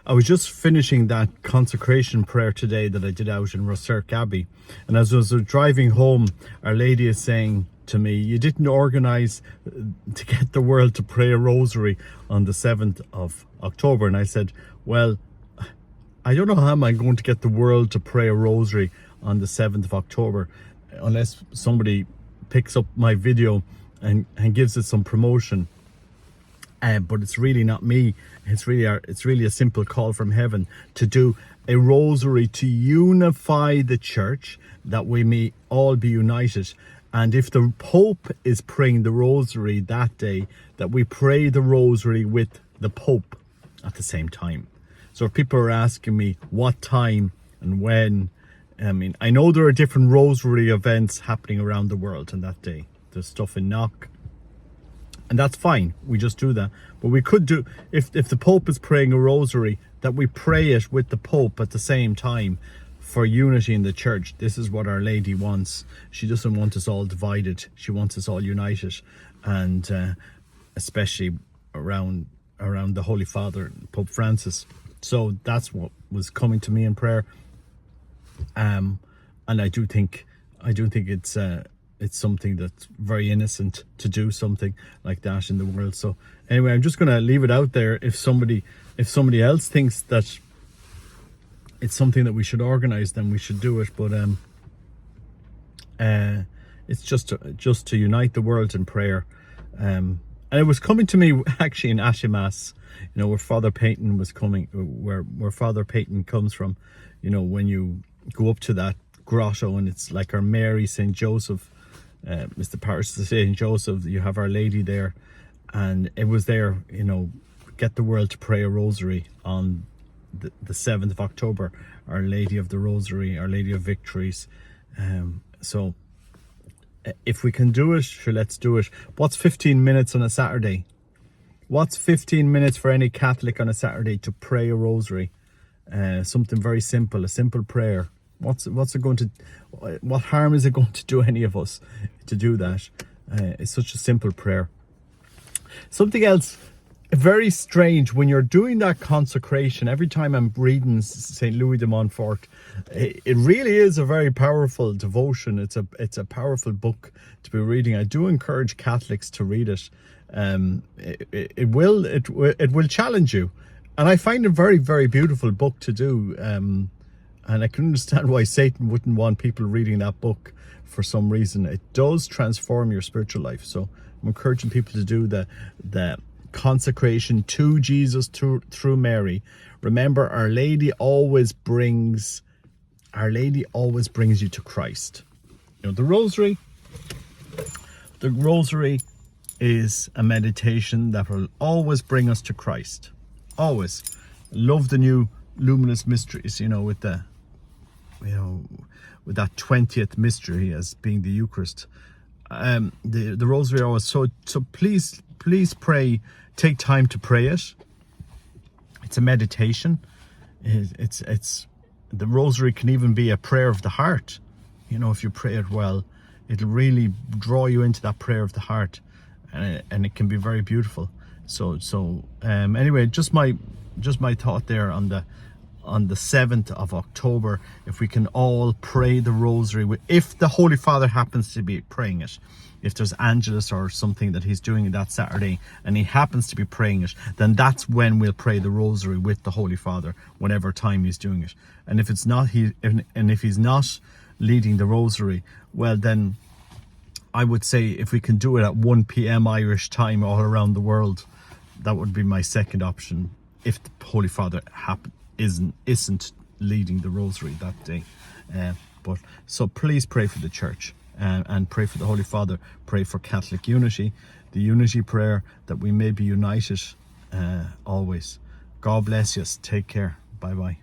I was just finishing that consecration prayer today that I did out in Rosary Abbey, and as I was driving home, Our Lady is saying to me, you didn't organise to get the world to pray a rosary on the 7th of October. And I said, well, I don't know how am I going to get the world to pray a rosary on the 7th of October unless somebody picks up my video and gives it some promotion. But it's really not me. It's really a simple call from heaven to do a rosary to unify the church, that we may all be united. And if the Pope is praying the rosary that day, that we pray the rosary with the Pope at the same time. So if people are asking me what time and when, I mean, I know there are different rosary events happening around the world on that day. There's stuff in Knock, and that's fine. We just do that. But we could do, if the Pope is praying a rosary, that we pray it with the Pope at the same time for unity in the church. This is what Our Lady wants. She doesn't want us all divided. She wants us all united, and especially around the Holy Father, Pope Francis. So that's what was coming to me in prayer. And I do think it's something that's very innocent to do something like that in the world. So anyway, I'm just going to leave it out there. If somebody else thinks that it's something that we should organize, then we should do it. But it's just to unite the world in prayer. And it was coming to me actually in Ashimas, where Father Peyton was coming, where Father Peyton comes from. When you go up to that grotto, and it's like our Mary, St. Joseph, it's the parish of St. Joseph, you have Our Lady there. And it was there, get the world to pray a rosary on the 7th of October, Our Lady of the Rosary, Our Lady of Victories. So if we can do it, sure, let's do it. What's 15 minutes on a Saturday? What's 15 minutes for any Catholic on a Saturday to pray a rosary? Something very simple, a simple prayer. What harm is it going to do any of us to do that? It's such a simple prayer. Something else very strange, when you're doing that consecration, every time I'm reading St. Louis de Montfort, it really is a very powerful devotion. It's a powerful book to be reading. I do encourage Catholics to read it. It will challenge you, and I find it a very, very beautiful book to do. And I can understand why Satan wouldn't want people reading that book for some reason. It does transform your spiritual life. So I'm encouraging people to do the consecration to Jesus through Mary. Remember, Our Lady always brings you to Christ. The rosary is a meditation that will always bring us to Christ. Always. Love the new luminous mysteries, with that 20th mystery as being the Eucharist. The rosary always, so please pray. Take time to pray it. It's a meditation. It's the rosary can even be a prayer of the heart. If you pray it well, it'll really draw you into that prayer of the heart, and it can be very beautiful. So anyway, just my thought there on the 7th of October, if we can all pray the rosary, if the Holy Father happens to be praying it, if there's Angelus or something that he's doing that Saturday and he happens to be praying it, then that's when we'll pray the rosary with the Holy Father, whatever time he's doing it. And if it's not if he's not leading the rosary, well, then I would say if we can do it at 1 p.m. Irish time all around the world, that would be my second option, if the Holy Father isn't leading the rosary that day. But so please pray for the church, and pray for the Holy Father. Pray for Catholic unity, the unity prayer, that we may be united always. God bless you. Take care. Bye bye.